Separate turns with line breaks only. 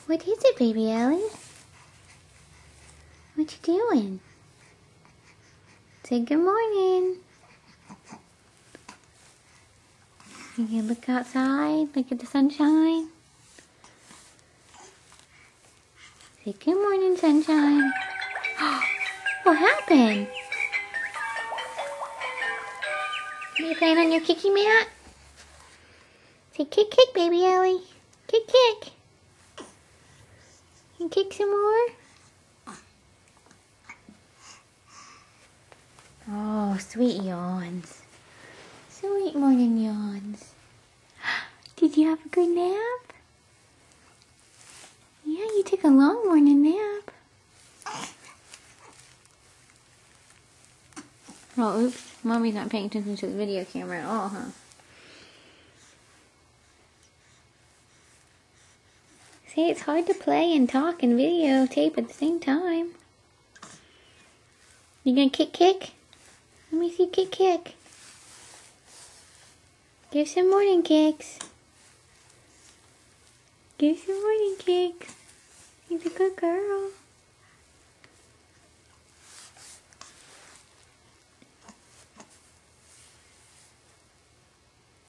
What is it, baby Ellie? What you doing? Say good morning. You can look outside, look at the sunshine. Say good morning, sunshine. What happened? Are you playing on your kicky mat? Say kick, kick, baby Ellie. Kick, kick. You kick some more? Oh, sweet yawns. Sweet morning yawns. Did you have a good nap? Yeah, you took a long morning nap. Oh, oops. Mommy's not paying attention to the video camera at all, huh? See, it's hard to play and talk and videotape at the same time. You gonna kick, kick? Let me see kick, kick. Give some morning kicks. Give some morning kicks. He's a good girl.